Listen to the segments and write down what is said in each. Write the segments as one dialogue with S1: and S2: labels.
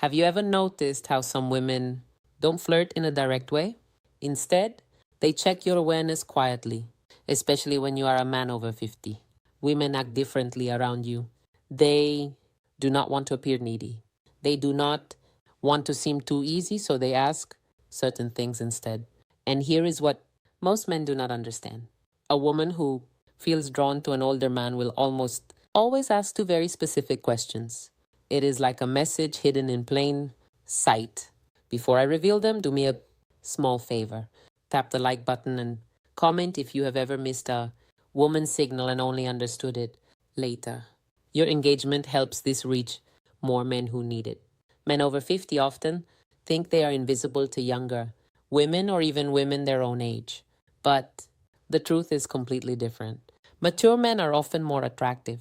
S1: Have you ever noticed how some women don't flirt in a direct way? Instead, they check your awareness quietly, especially when you are a man over 50. Women act differently around you. They do not want to appear needy. They do not want to seem too easy, so they ask certain things instead. And here is what most men do not understand. A woman who feels drawn to an older man will almost always ask two very specific questions. It is like a message hidden in plain sight. Before I reveal them, do me a small favor. Tap the like button and comment if you have ever missed a woman's signal and only understood it later. Your engagement helps this reach more men who need it. Men over 50 often think they are invisible to younger women or even women their own age. But the truth is completely different. Mature men are often more attractive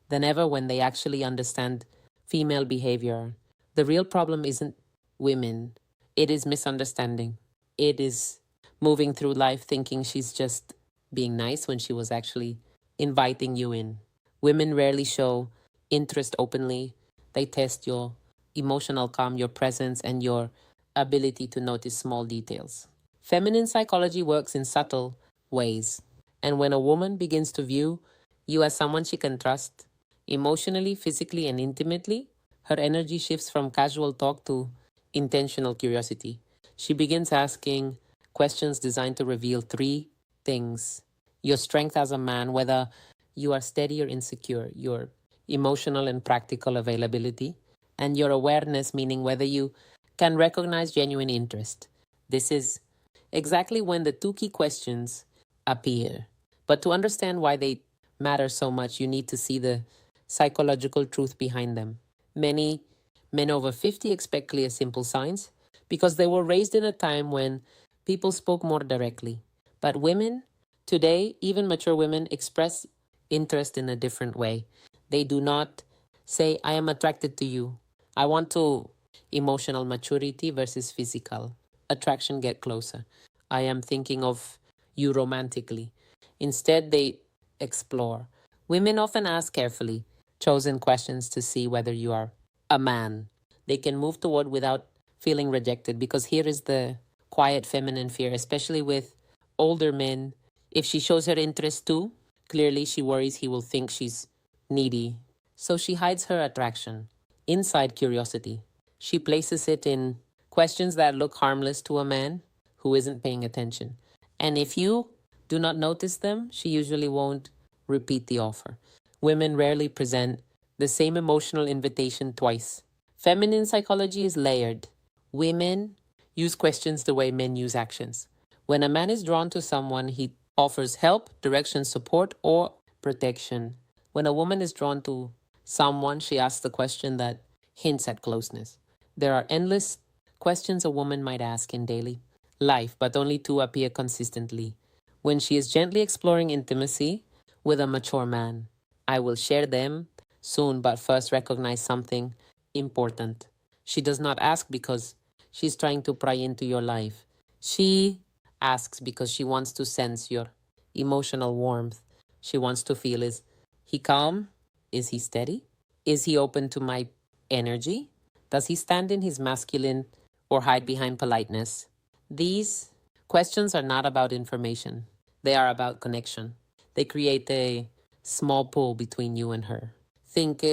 S1: than ever when they actually understand female behavior. The real problem isn't women, it is misunderstanding. It is moving through life thinking she's just being nice when she was actually inviting you in. Women rarely show interest openly. They test your emotional calm, your presence, and your ability to notice small details. Feminine psychology works in subtle ways. And when a woman begins to view you as someone she can trust, emotionally, physically, and intimately, her energy shifts from casual talk to intentional curiosity. She begins asking questions designed to reveal three things: your strength as a man, whether you are steady or insecure, your emotional and practical availability, and your awareness, meaning whether you can recognize genuine interest. This is exactly when the two key questions appear. But to understand why they matter so much, you need to see the psychological truth behind them. Many men over 50 expect clear, simple signs because they were raised in a time when people spoke more directly. But women today, even mature women, express interest in a different way. They do not say, I am attracted to you. I want to. Emotional maturity versus physical attraction get closer. I am thinking of you romantically. Instead, they explore. Women often ask carefully chosen questions to see whether you are a man they can move toward without feeling rejected. Because here is the quiet feminine fear, especially with older men. If she shows her interest too, clearly she worries he will think she's needy. So she hides her attraction inside curiosity. She places it in questions that look harmless to a man who isn't paying attention. And if you do not notice them, she usually won't repeat the offer. Women rarely present the same emotional invitation twice. Feminine psychology is layered. Women use questions the way men use actions. When a man is drawn to someone, he offers help, direction, support, or protection. When a woman is drawn to someone, she asks the question that hints at closeness. There are endless questions a woman might ask in daily life, but only two appear consistently. When she is gently exploring intimacy with a mature man, I will share them soon, but first recognize something important. She does not ask because she's trying to pry into your life. She asks because she wants to sense your emotional warmth. She wants to feel, is he calm? Is he steady? Is he open to my energy? Does he stand in his masculine or hide behind politeness? These questions are not about information, they are about connection. They create a small pull between you and her. Think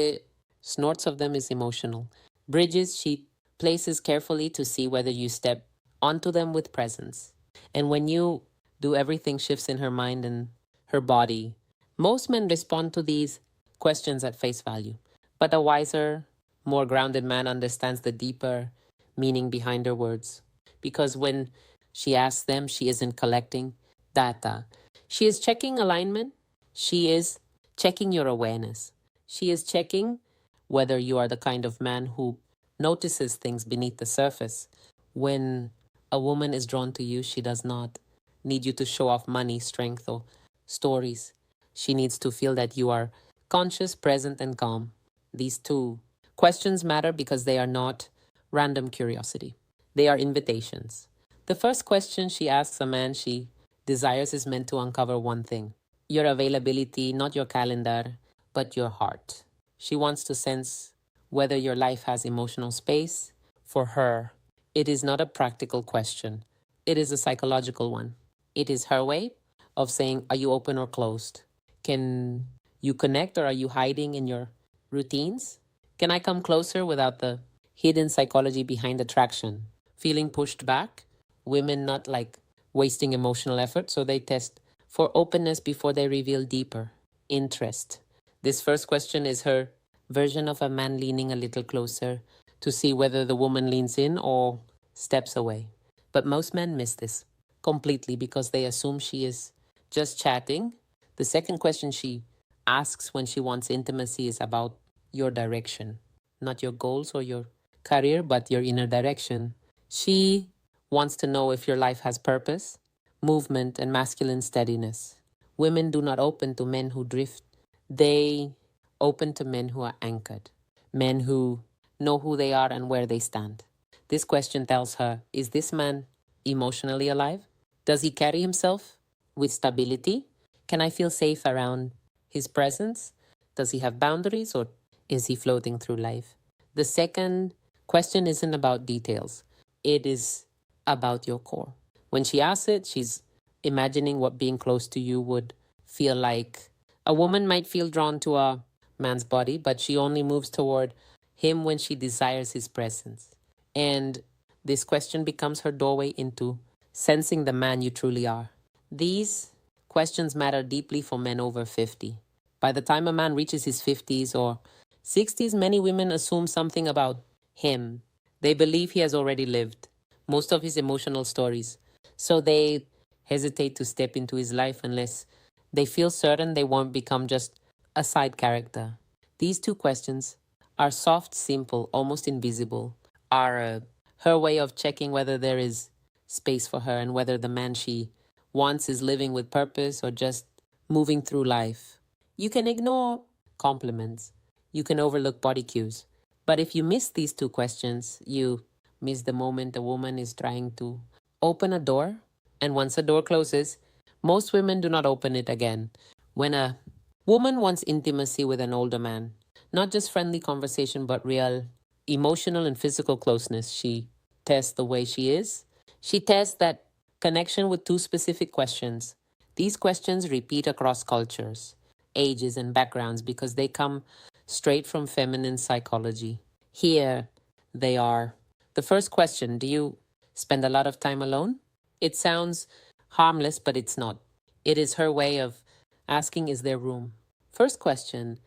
S1: snorts of them is emotional. Bridges she places carefully to see whether you step onto them with presence. And when you do, everything shifts in her mind and her body. Most men respond to these questions at face value, but a wiser, more grounded man understands the deeper meaning behind her words. Because when she asks them, she isn't collecting data. She is checking alignment. She is checking your awareness. She is checking whether you are the kind of man who notices things beneath the surface. When a woman is drawn to you, she does not need you to show off money, strength, or stories. She needs to feel that you are conscious, present, and calm. These two questions matter because they are not random curiosity, they are invitations. The first question she asks a man she desires is meant to uncover one thing: your availability, not your calendar, but your heart. She wants to sense whether your life has emotional space. For her, it is not a practical question, it is a psychological one. It is her way of saying, are you open or closed? Can you connect or are you hiding in your routines? Can I come closer without the hidden psychology behind attraction? Feeling pushed back? Women not like wasting emotional effort, so they test for openness before they reveal deeper interest. This first question is her version of a man leaning a little closer to see whether the woman leans in or steps away. But most men miss this completely because they assume she is just chatting. The second question she asks when she wants intimacy is about your direction, not your goals or your career, but your inner direction. She wants to know if your life has purpose, movement, and masculine steadiness. Women do not open to men who drift, they open to men who are anchored, men who know who they are and where they stand. This question tells her, is this man emotionally alive? Does he carry himself with stability? Can I feel safe around his presence? Does he have boundaries or is he floating through life? The second question isn't about details, it is about your core. When she asks it, she's imagining what being close to you would feel like. A woman might feel drawn to a man's body, but she only moves toward him when she desires his presence. And this question becomes her doorway into sensing the man you truly are. These questions matter deeply for men over 50. By the time a man reaches his 50s or 60s, many women assume something about him. They believe he has already lived most of his emotional stories, so they hesitate to step into his life unless they feel certain they won't become just a side character. These two questions are soft, simple, almost invisible, are her way of checking whether there is space for her and whether the man she wants is living with purpose or just moving through life. You can ignore compliments, you can overlook body cues, but if you miss these two questions, you miss the moment a woman is trying to open a door, and once a door closes, most women do not open it again. When a woman wants intimacy with an older man, not just friendly conversation, but real emotional and physical closeness, she tests the way she is. She tests that connection with two specific questions. These questions repeat across cultures, ages, and backgrounds because they come straight from feminine psychology. Here they are. The first question: do you spend a lot of time alone? It sounds harmless, but it's not. It is her way of asking, is there room? First question: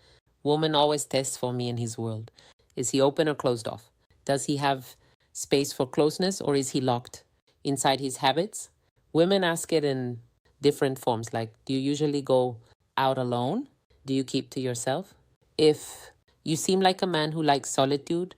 S1: woman always tests for me in his world. Is he open or closed off? Does he have space for closeness or is he locked inside his habits? Women ask it in different forms, like, do you usually go out alone? Do you keep to yourself? If you seem like a man who likes solitude,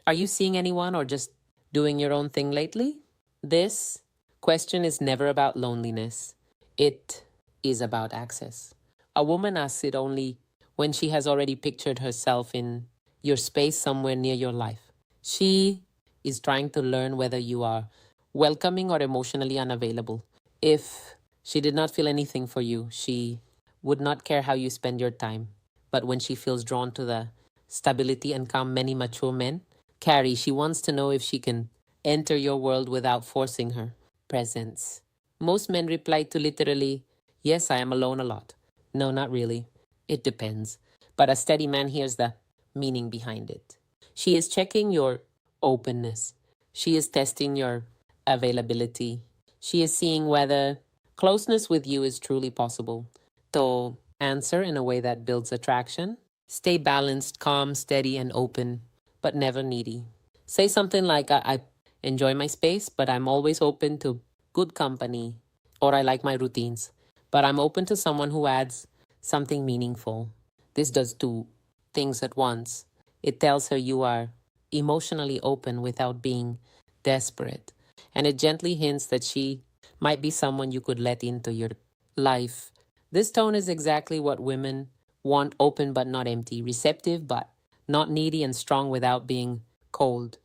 S1: are you seeing anyone or just doing your own thing lately? This question is never about loneliness. It is about access. A woman asks it only when she has already pictured herself in your space somewhere near your life. She is trying to learn whether you are welcoming or emotionally unavailable. If she did not feel anything for you, she would not care how you spend your time. But when she feels drawn to the stability and calm many mature men carry, she wants to know if she can enter your world without forcing her presence. Most men reply to literally, yes, I am alone a lot. No, not really. It depends. But a steady man hears the meaning behind it. She is checking your openness. She is testing your availability. She is seeing whether closeness with you is truly possible. To answer in a way that builds attraction, stay balanced, calm, steady, and open, but never needy. Say something like, I enjoy my space, but I'm always open to good company, or I like my routines, but I'm open to someone who adds something meaningful. This does two things at once. It tells her you are emotionally open without being desperate, and it gently hints that she might be someone you could let into your life. This tone is exactly what women want: open but not empty, receptive but not needy, and strong without being cold.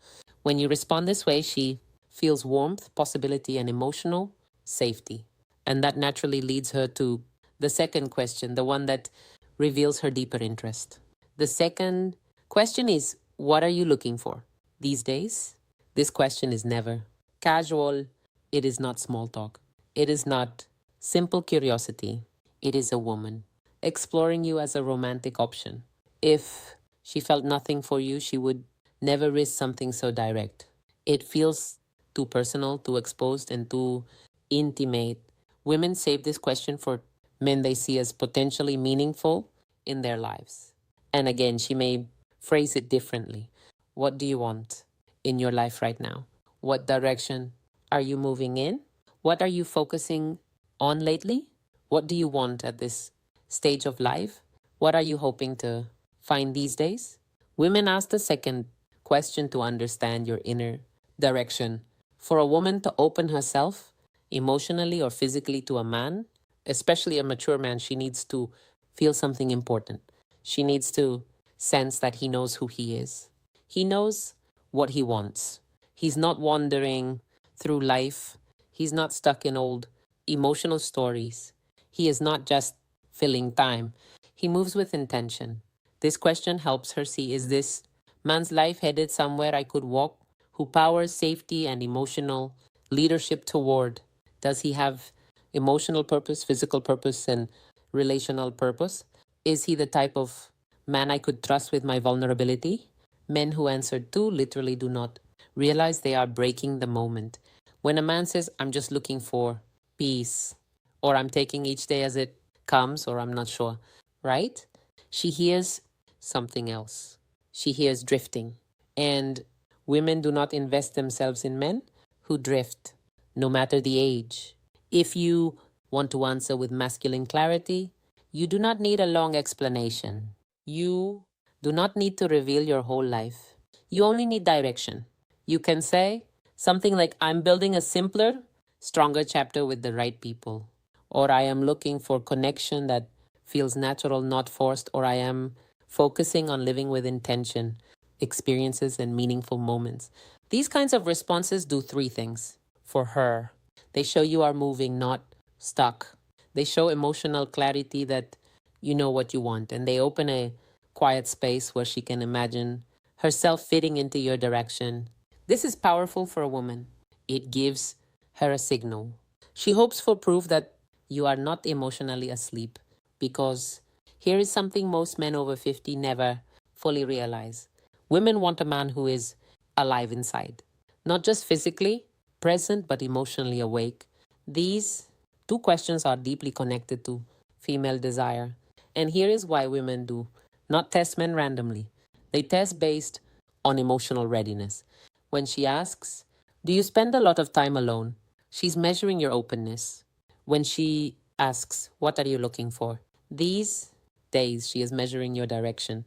S1: When you respond this way, she feels warmth, possibility, and emotional safety. And that naturally leads her to the second question, the one that reveals her deeper interest. The second Question is, what are you looking for? These days, this question is never casual. It is not small talk. It is not simple curiosity. It is a woman exploring you as a romantic option. If she felt nothing for you, she would never risk something so direct. It feels too personal, too exposed, and too intimate. Women save this question for men they see as potentially meaningful in their lives. And again, she may phrase it differently. What do you want in your life right now? What direction are you moving in? What are you focusing on lately? What do you want at this stage of life? What are you hoping to find these days? Women ask the second question to understand your inner direction. For a woman to open herself emotionally or physically to a man, especially a mature man, she needs to feel something important. She needs to sense that he knows who he is. He knows what he wants. He's not wandering through life. He's not stuck in old emotional stories. He is not just filling time. He moves with intention. This question helps her see, is this man's life headed somewhere I could walk? Who powers safety and emotional leadership toward? Does he have emotional purpose, physical purpose, and relational purpose? Is he the type of man I could trust with my vulnerability? Men who answer to literally do not realize they are breaking the moment. When a man says, I'm just looking for peace, or I'm taking each day as it comes, or I'm not sure, right? She hears something else. She hears drifting. And women do not invest themselves in men who drift, no matter the age. If you want to answer with masculine clarity, you do not need a long explanation. You do not need to reveal your whole life. You only need direction. You can say something like, I'm building a simpler, stronger chapter with the right people. Or I am looking for connection that feels natural, not forced. Or I am focusing on living with intention, experiences, and meaningful moments. These kinds of responses do three things for her. They show you are moving, not stuck. They show emotional clarity that you know what you want, and they open a quiet space where she can imagine herself fitting into your direction. This is powerful for a woman. It gives her a signal. She hopes for proof that you are not emotionally asleep, because here is something most men over 50 never fully realize. Women want a man who is alive inside, not just physically present, but emotionally awake. These two questions are deeply connected to female desire. And here is why women do not test men randomly. They test based on emotional readiness. When she asks, do you spend a lot of time alone? She's measuring your openness. When she asks, what are you looking for? These days, she is measuring your direction.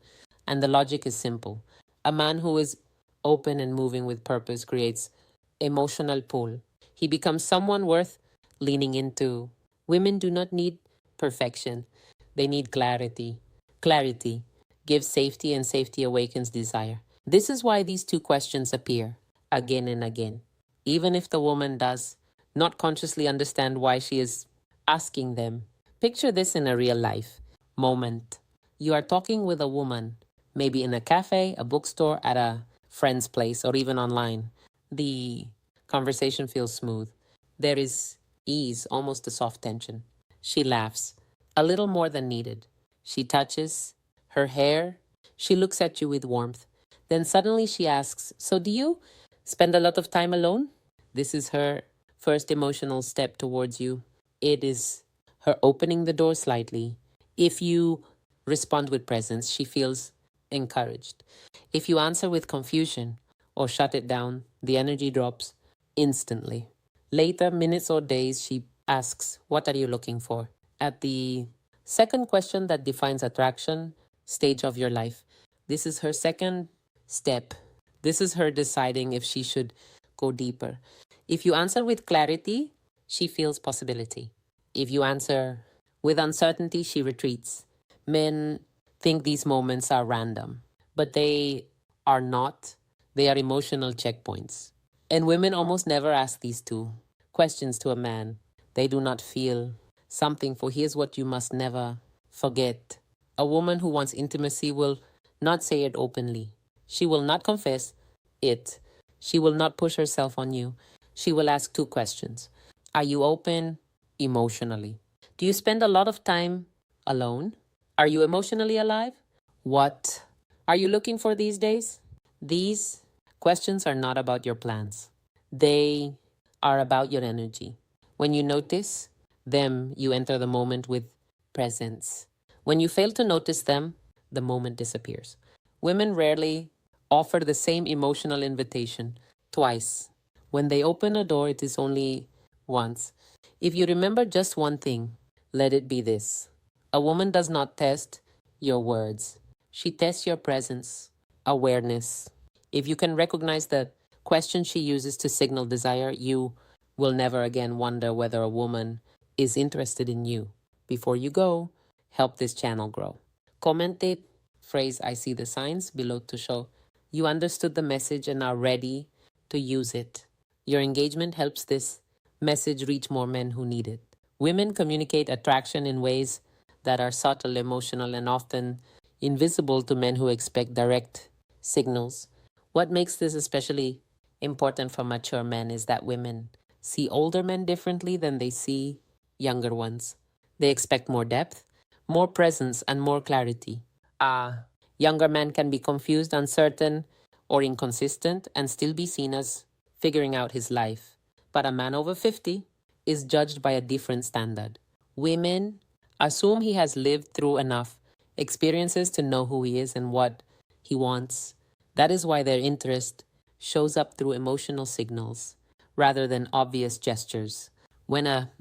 S1: And the logic is simple. A man who is open and moving with purpose creates emotional pull. He becomes someone worth leaning into. Women do not need perfection, they need clarity. Clarity gives safety, and safety awakens desire. This is why these two questions appear again and again, even if the woman does not consciously understand why she is asking them. Picture this in a real life moment. You are talking with a woman, maybe in a cafe, a bookstore, at a friend's place, or even online. The conversation feels smooth. There is ease, almost a soft tension. She laughs, a little more than needed. She touches her hair. She looks at you with warmth. Then suddenly she asks, so do you spend a lot of time alone? This is her first emotional step towards you. It is her opening the door slightly. If you respond with presence, she feels encouraged. If you answer with confusion or shut it down, the energy drops instantly. Later, minutes or days, she asks, what are you looking for? At the second question that defines attraction stage of your life, this is her second step. This is her deciding if she should go deeper. If you answer with clarity, she feels possibility. If you answer with uncertainty, she retreats. Men think these moments are random, but they are not. They are emotional checkpoints. And women almost never ask these two questions to a man. They do not feel something, for here's what you must never forget. A woman who wants intimacy will not say it openly. She will not confess it. She will not push herself on you. She will ask two questions. Are you open emotionally? Do you spend a lot of time alone? Are you emotionally alive? What are you looking for these days? These questions are not about your plans. They are about your energy. When you notice them, you enter the moment with presence. When you fail to notice them, the moment disappears. Women rarely offer the same emotional invitation twice. When they open a door, it is only once. If you remember just one thing, let it be this: a woman does not test your words, she tests your presence, awareness. If you can recognize the question she uses to signal desire, you will never again wonder whether a woman is interested in you. Before you go, help this channel grow. Comment the phrase "I see the signs" below to show you understood the message and are ready to use it. Your engagement helps this message reach more men who need it. Women communicate attraction in ways that are subtle, emotional, and often invisible to men who expect direct signals. What makes this especially important for mature men is that women see older men differently than they see younger ones. They expect more depth, more presence, and more clarity. A younger man can be confused, uncertain, or inconsistent and still be seen as figuring out his life. But a man over 50 is judged by a different standard. Women assume he has lived through enough experiences to know who he is and what he wants. That is why their interest shows up through emotional signals rather than obvious gestures. When a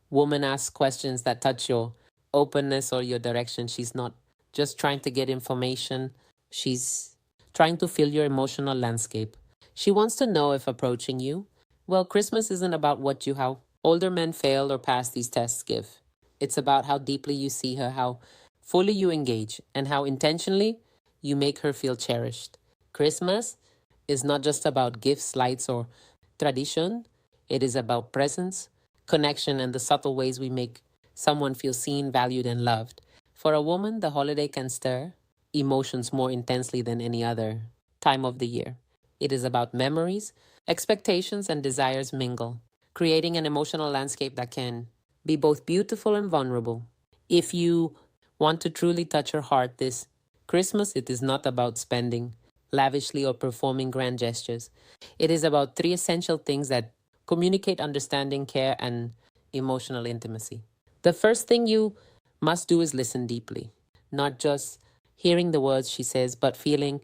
S1: woman asks questions that touch your openness or your direction, she's not just trying to get information, she's trying to fill your emotional landscape. She wants to know if approaching you, well, Christmas isn't about what you how older men fail or pass these tests give. It's about how deeply you see her, how fully you engage, and how intentionally you make her feel cherished. Christmas is not just about gifts, lights, or tradition. It is about presence, connection, and the subtle ways we make someone feel seen, valued, and loved. For a woman, the holiday can stir emotions more intensely than any other time of the year. It is about memories, expectations, and desires mingle, creating an emotional landscape that can be both beautiful and vulnerable. If you want to truly touch her heart this Christmas, it is not about spending lavishly or performing grand gestures. It is about three essential things that communicate understanding, care, and emotional intimacy. The first thing you must do is listen deeply, not just hearing the words she says, but feeling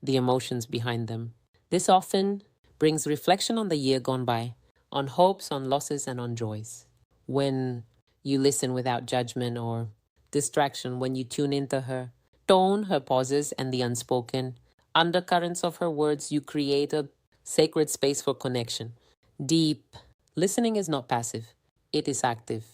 S1: the emotions behind them. This often brings reflection on the year gone by, on hopes, on losses, and on joys. When you listen without judgment or distraction, when you tune into her tone, her pauses, and the unspoken undercurrents of her words, you create a sacred space for connection. Deep listening is not passive, it is active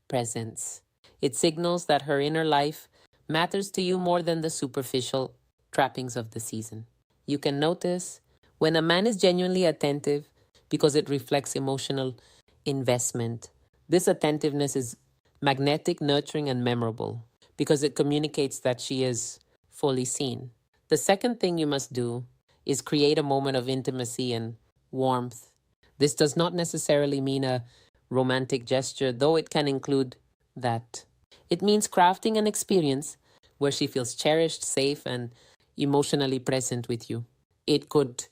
S1: presence. It signals that her inner life matters to you more than the superficial trappings of the season. You can notice when a man is genuinely attentive because it reflects emotional investment. This attentiveness is magnetic, nurturing, and memorable because it communicates that she is fully seen. The second thing you must do is create a moment of intimacy and warmth. This does not necessarily mean a romantic gesture, though it can include that. It means crafting an experience where she feels cherished, safe, and emotionally present with you. It could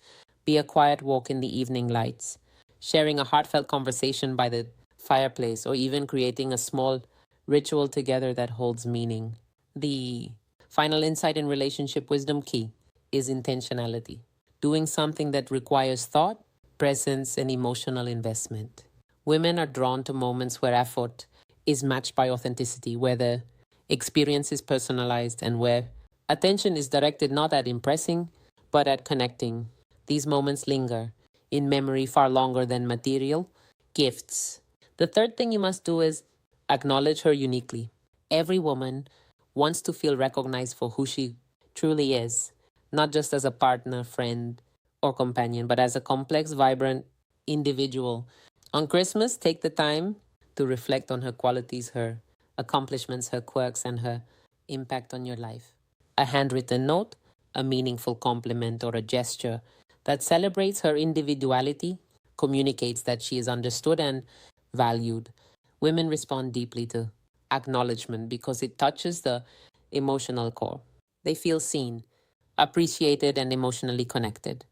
S1: be a quiet walk in the evening lights, sharing a heartfelt conversation by the fireplace, or even creating a small ritual together that holds meaning. The final insight in relationship wisdom key is intentionality, doing something that requires thought, presence, and emotional investment. Women are drawn to moments where effort is matched by authenticity, where the experience is personalized, and where attention is directed not at impressing, but at connecting. These moments linger in memory far longer than material gifts. The third thing you must do is acknowledge her uniquely. Every woman wants to feel recognized for who she truly is, not just as a partner, friend, or companion, but as a complex, vibrant individual. On Christmas, take the time to reflect on her qualities, her accomplishments, her quirks, and her impact on your life. A handwritten note, a meaningful compliment, or a gesture that celebrates her individuality communicates that she is understood and valued. Women respond deeply to acknowledgement because it touches the emotional core. They feel seen, appreciated, and emotionally connected.